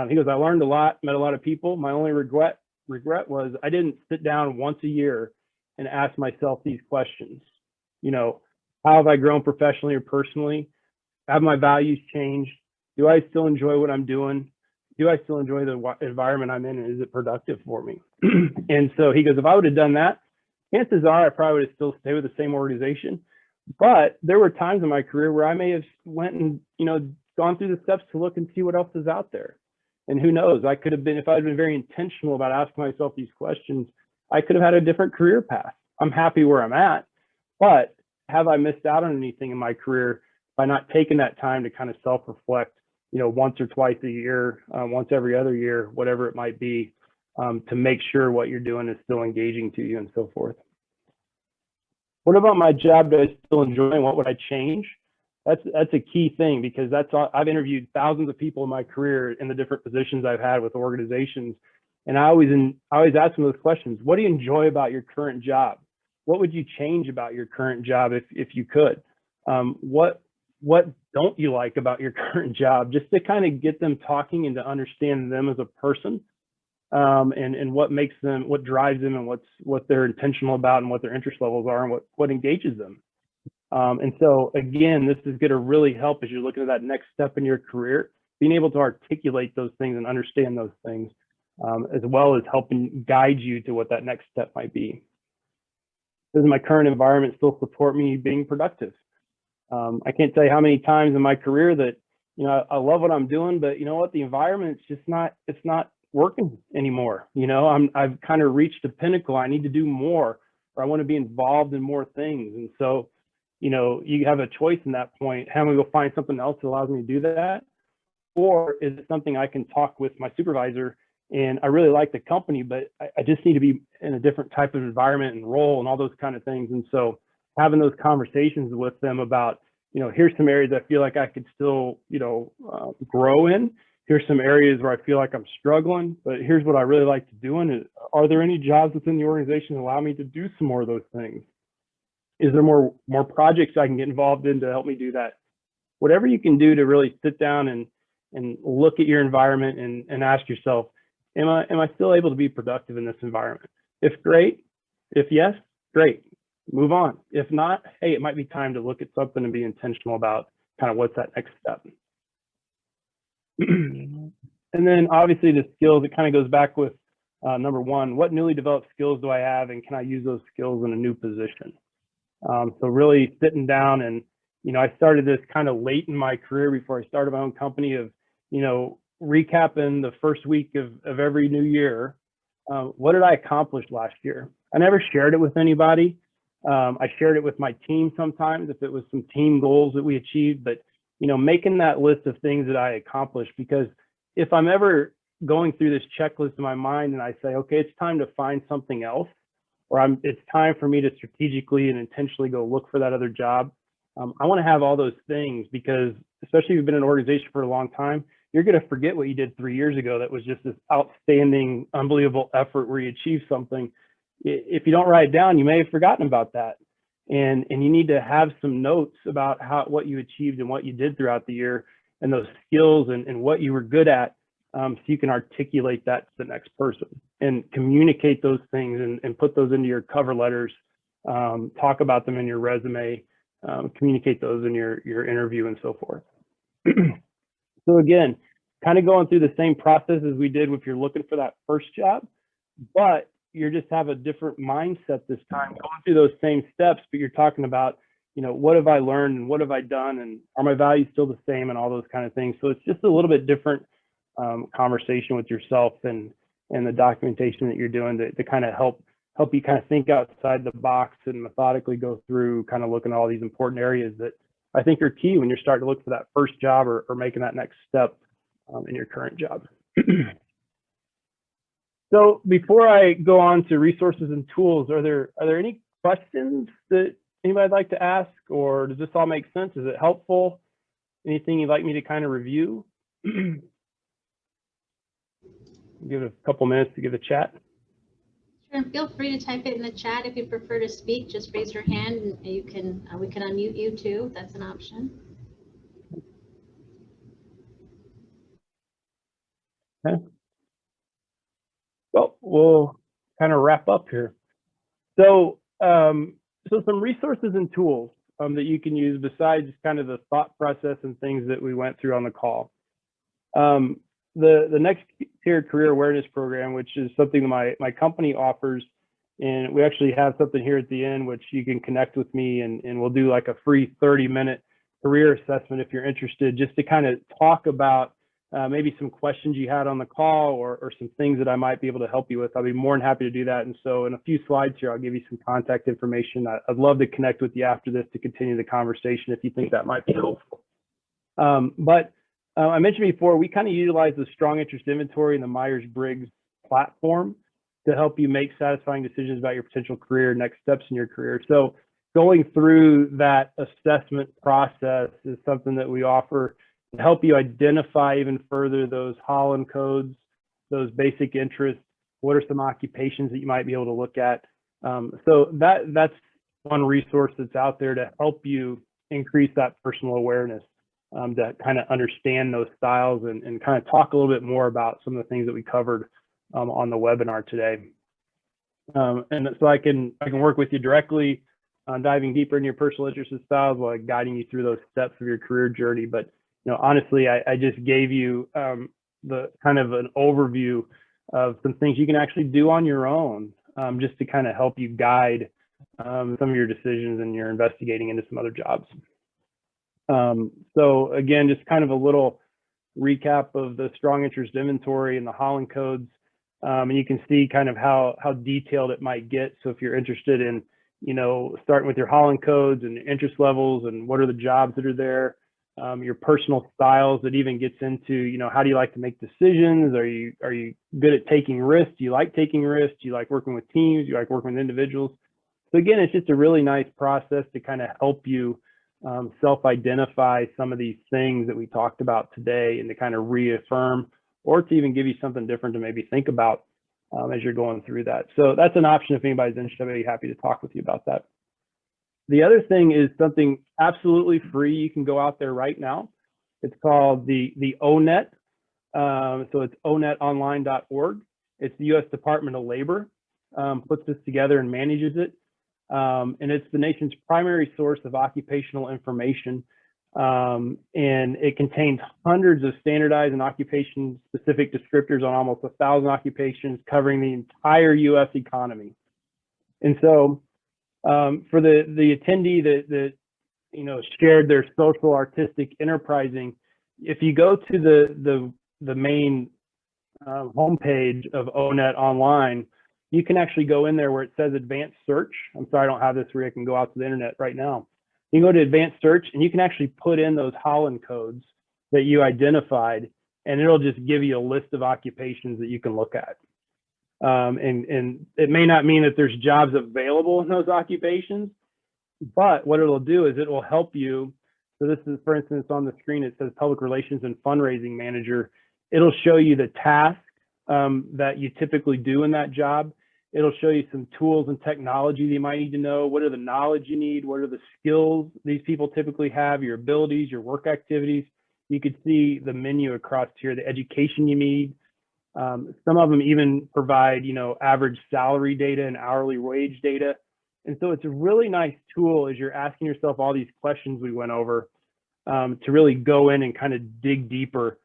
he goes, I learned a lot, met a lot of people. My only regret was I didn't sit down once a year and ask myself these questions. How have I grown professionally or personally? Have my values changed? Do I still enjoy what I'm doing? do I still enjoy the environment I'm in, and is it productive for me? And so he goes, if I would have done that, chances are I probably would have still stayed with the same organization. But there were times in my career where I may have went and, gone through the steps to look and see what else is out there. And who knows, I could have been, if I had been very intentional about asking myself these questions, I could have had a different career path. I'm happy where I'm at, but have I missed out on anything in my career by not taking that time to kind of self-reflect, once or twice a year, once every other year, whatever it might be, to make sure what you're doing is still engaging to you and so forth. What about my job that I still enjoy, and what would I change? That's a key thing, because I've interviewed thousands of people in my career in the different positions I've had with organizations, and I always ask them those questions. What do you enjoy about your current job? What would you change about your current job if you could? What don't you like about your current job? Just to kind of get them talking and to understand them as a person, and what makes them, what drives them, and what they're intentional about, and what their interest levels are, and what engages them. And so again, this is going to really help as you're looking at that next step in your career, being able to articulate those things and understand those things, as well as helping guide you to what that next step might be. Does my current environment still support me being productive? I can't tell you how many times in my career that, I love what I'm doing, but you know what, the environment's just not, it's not working anymore. I've kind of reached a pinnacle. I need to do more, or I want to be involved in more things. And so, you have a choice in that point. How am I going to go find something else that allows me to do that? Or is it something I can talk with my supervisor, and I really like the company, but I just need to be in a different type of environment and role and all those kind of things. And so having those conversations with them about, here's some areas I feel like I could still, grow in. Here's some areas where I feel like I'm struggling, but here's what I really like to do. And are there any jobs within the organization that allow me to do some more of those things? Is there more projects I can get involved in to help me do that? Whatever you can do to really sit down and look at your environment and ask yourself, am I still able to be productive in this environment? If great, if yes, great, move on. If not, hey, it might be time to look at something and be intentional about kind of what's that next step. And then obviously the skills, it kind of goes back with number one, what newly developed skills do I have, and can I use those skills in a new position? So really sitting down, and, I started this kind of late in my career before I started my own company of, recapping the first week of every new year. What did I accomplish last year? I never shared it with anybody. I shared it with my team sometimes if it was some team goals that we achieved, but, making that list of things that I accomplished, because if I'm ever going through this checklist in my mind and I say, okay, it's time to find something else, or it's time for me to strategically and intentionally go look for that other job. I want to have all those things, because especially if you've been in an organization for a long time, you're going to forget what you did 3 years ago that was just this outstanding, unbelievable effort where you achieved something. If you don't write it down, you may have forgotten about that. And you need to have some notes about what you achieved and what you did throughout the year, and those skills and what you were good at, so you can articulate that to the next person and communicate those things and put those into your cover letters, talk about them in your resume, communicate those in your interview and so forth. So again, kind of going through the same process as we did if you're looking for that first job, but you just have a different mindset this time, going through those same steps, but you're talking about, what have I learned and what have I done, and are my values still the same, and all those kind of things. So it's just a little bit different conversation with yourself and the documentation that you're doing to kind of help you kind of think outside the box and methodically go through kind of looking at all these important areas that I think are key when you're starting to look for that first job or making that next step in your current job. So before I go on to resources and tools, are there any questions that anybody would like to ask, or does this all make sense? Is it helpful? Anything you'd like me to kind of review? Give it a couple minutes to give the chat. Sure, feel free to type it in the chat. If you prefer to speak, just raise your hand and you can we can unmute you too. That's an option. Okay. Well, we'll kind of wrap up here. So, so some resources and tools that you can use besides kind of the thought process and things that we went through on the call. the Nextier Career Awareness Program, which is something that my company offers, and we actually have something here at the end, which you can connect with me, and we'll do like a free 30-minute career assessment if you're interested, just to kind of talk about maybe some questions you had on the call, or some things that I might be able to help you with. I'll be more than happy to do that. And so in a few slides here, I'll give you some contact information. I'd love to connect with you after this to continue the conversation if you think that might be helpful. But I mentioned before, we kind of utilize the strong interest inventory and the Myers-Briggs platform to help you make satisfying decisions about your potential career, next steps in your career. So going through that assessment process is something that we offer to help you identify even further those Holland Codes, those basic interests. What are some occupations that you might be able to look at? So that's one resource that's out there to help you increase that personal awareness, to kind of understand those styles and kind of talk a little bit more about some of the things that we covered on the webinar today. And so I can work with you directly on diving deeper into your personal interests and styles while guiding you through those steps of your career journey. But honestly, I just gave you the kind of an overview of some things you can actually do on your own, just to kind of help you guide some of your decisions and your investigating into some other jobs. So again, just kind of a little recap of the strong interest inventory and the Holland Codes. And you can see kind of how detailed it might get. So if you're interested in, starting with your Holland Codes and interest levels and what are the jobs that are there, your personal styles, that even gets into, how do you like to make decisions? Are you good at taking risks? Do you like taking risks? Do you like working with teams? Do you like working with individuals? So again, it's just a really nice process to kind of help you self-identify some of these things that we talked about today, and to kind of reaffirm, or to even give you something different to maybe think about as you're going through that. So that's an option if anybody's interested. I'd be happy to talk with you about that. The other thing is something absolutely free. You can go out there right now. It's called the ONET. So it's onetonline.org. It's the U.S. Department of Labor puts this together and manages it. And it's the nation's primary source of occupational information. And it contains hundreds of standardized and occupation-specific descriptors on almost 1,000 occupations covering the entire U.S. economy. And so for the attendee that shared their social, artistic, enterprising, if you go to the main homepage of ONET Online, you can actually go in there where it says advanced search. I'm sorry, I don't have this where I can go out to the internet right now. You can go to advanced search and you can actually put in those Holland Codes that you identified, and it'll just give you a list of occupations that you can look at. And it may not mean that there's jobs available in those occupations, but what it'll do is it will help you. So this is, for instance, on the screen, it says Public Relations and Fundraising Manager. It'll show you the task that you typically do in that job. It'll show you some tools and technology that you might need to know. What are the knowledge you need? What are the skills these people typically have, your abilities, your work activities? You could see the menu across here, the education you need. Some of them even provide, average salary data and hourly wage data. And so it's a really nice tool as you're asking yourself all these questions we went over, to really go in and kind of dig deeper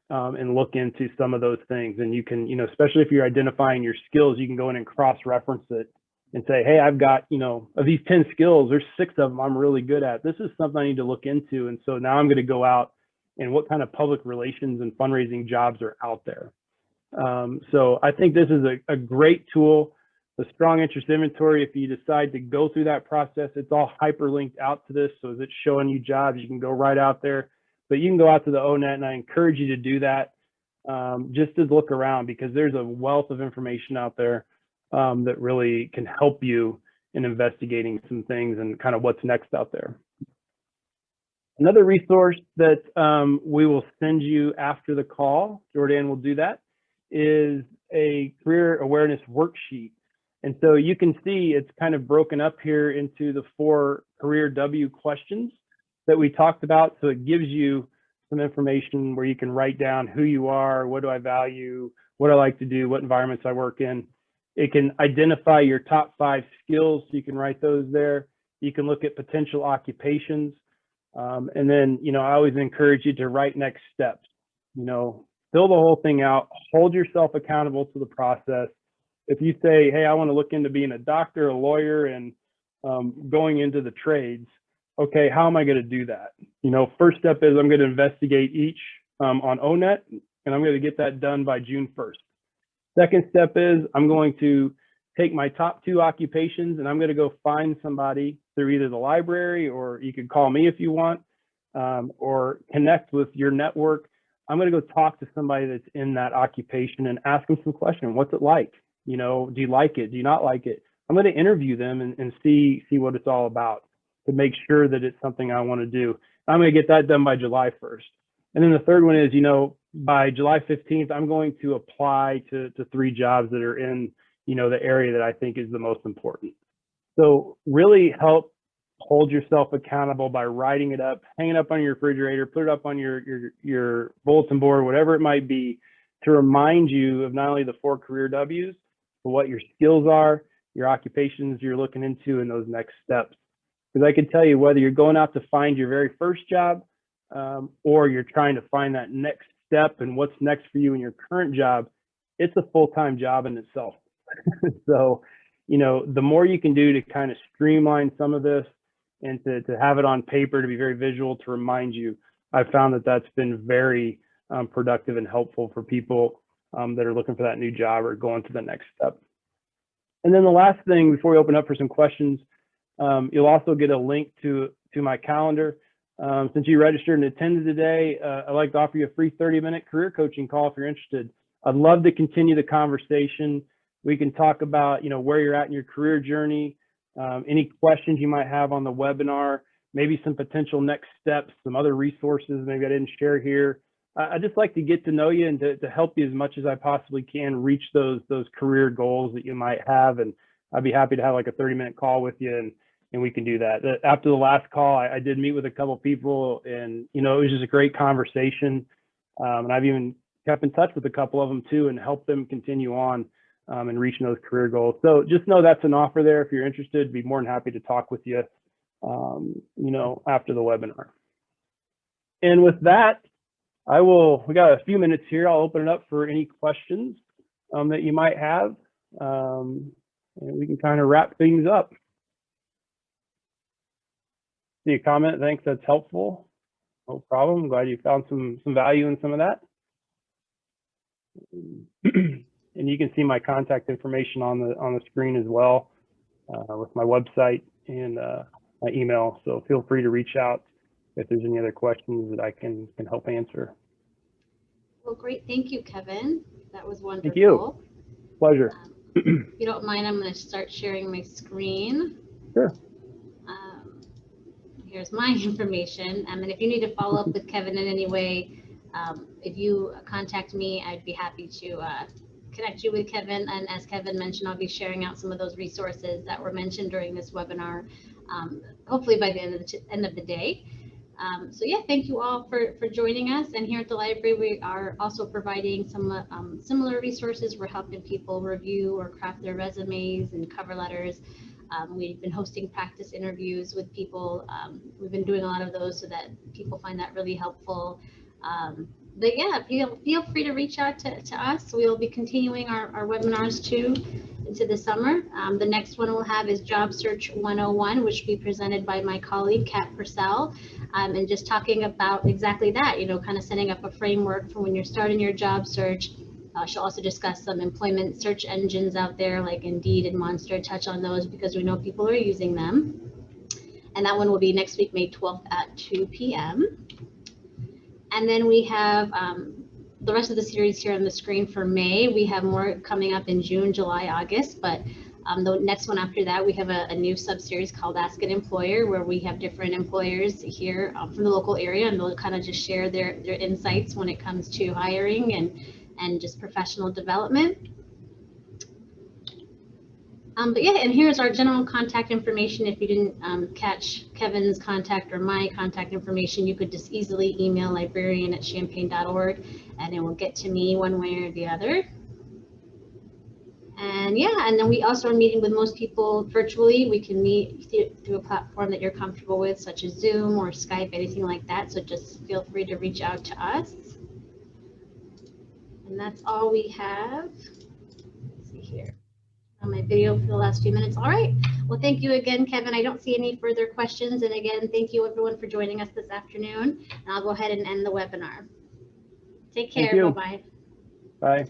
and look into some of those things. And you can, especially if you're identifying your skills, you can go in and cross-reference it and say, hey, I've got, of these 10 skills, there's 6 of them I'm really good at. This is something I need to look into. And so now I'm going to go out and what kind of public relations and fundraising jobs are out there. So I think this is a great tool. The strong interest inventory, if you decide to go through that process, it's all hyperlinked out to this. So as it's showing you jobs, you can go right out there. But you can go out to the ONET, and I encourage you to do that, just to look around, because there's a wealth of information out there that really can help you in investigating some things and kind of what's next out there. Another resource that we will send you after the call, Jordan will do that, is a career awareness worksheet. And so you can see it's kind of broken up here into the 4 career W questions that we talked about. So it gives you some information where you can write down who you are, what do I value, what I like to do, what environments I work in. It can identify your top 5 skills, so you can write those there. You can look at potential occupations. And then, I always encourage you to write next steps. fill the whole thing out, hold yourself accountable to the process. If you say, hey, I want to look into being a doctor, a lawyer, and going into the trades, okay, how am I going to do that? First step is I'm going to investigate each on ONET, and I'm going to get that done by June 1st. Second step is I'm going to take my top 2 occupations, and I'm going to go find somebody through either the library, or you can call me if you want, or connect with your network. I'm going to go talk to somebody that's in that occupation and ask them some questions. What's it like? Do you like it? Do you not like it? I'm going to interview them and see what it's all about to make sure that it's something I want to do. I'm going to get that done by July 1st. And then the third one is, by July 15th, I'm going to apply to 3 jobs that are in, the area that I think is the most important. So really help hold yourself accountable by writing it up, hang it up on your refrigerator, put it up on your bulletin board, whatever it might be, to remind you of not only the 4 career W's, but what your skills are, your occupations you're looking into, and those next steps. Because I can tell you, whether you're going out to find your very first job, or you're trying to find that next step and what's next for you in your current job, it's a full-time job in itself. So, the more you can do to kind of streamline some of this and to have it on paper, to be very visual, to remind you, I've found that that's been very productive and helpful for people that are looking for that new job or going to the next step. And then the last thing before we open up for some questions, you'll also get a link to my calendar. Since you registered and attended today, I'd like to offer you a free 30-minute career coaching call if you're interested. I'd love to continue the conversation. We can talk about, where you're at in your career journey, any questions you might have on the webinar, maybe some potential next steps, some other resources maybe I didn't share here. I'd just like to get to know you and to help you as much as I possibly can reach those career goals that you might have. And I'd be happy to have like a 30-minute call with you, and we can do that. After the last call, I did meet with a couple of people, and it was just a great conversation. And I've even kept in touch with a couple of them too, and helped them continue on and reaching those career goals. So just know that's an offer there. If you're interested, I'd be more than happy to talk with you, after the webinar. And with that, we got a few minutes here. I'll open it up for any questions that you might have, and we can kind of wrap things up. See a comment, thanks, that's helpful. No problem, I'm glad you found some value in some of that. And you can see my contact information on the screen as well, with my website and my email. So feel free to reach out if there's any other questions that I can help answer. Well, great. Thank you, Kevin. That was wonderful. Thank you. Pleasure. If you don't mind, I'm going to start sharing my screen. Sure. Here's my information. And if you need to follow up with Kevin in any way, if you contact me, I'd be happy to connect you with Kevin. And as Kevin mentioned, I'll be sharing out some of those resources that were mentioned during this webinar, hopefully by the end of the day. So yeah, thank you all for joining us. And here at the library, we are also providing some similar resources. We're helping people review or craft their resumes and cover letters. We've been hosting practice interviews with people. We've been doing a lot of those so that people find that really helpful. But yeah, feel free to reach out to us. We'll be continuing our webinars too into the summer. The next one we'll have is Job Search 101, which will be presented by my colleague, Kat Purcell, and just talking about exactly that, kind of setting up a framework for when you're starting your job search. She'll also discuss some employment search engines out there like Indeed and Monster, touch on those because we know people are using them. And that one will be next week, May 12th at 2 p.m. And then we have the rest of the series here on the screen for May. We have more coming up in June, July, August, but the next one after that, we have a new sub-series called Ask an Employer, where we have different employers here from the local area, and they'll kind of just share their insights when it comes to hiring and just professional development. But yeah, and here's our general contact information. If you didn't catch Kevin's contact or my contact information, you could just easily email librarian@champaign.org and it will get to me one way or the other. And yeah, and then we also are meeting with most people virtually. We can meet through a platform that you're comfortable with, such as Zoom or Skype, anything like that. So just feel free to reach out to us. And that's all we have. Let's see here on my video for the last few minutes. All right. Well, thank you again, Kevin. I don't see any further questions. And again, thank you everyone for joining us this afternoon. And I'll go ahead and end the webinar. Take care. Thank you. Bye-bye. Bye.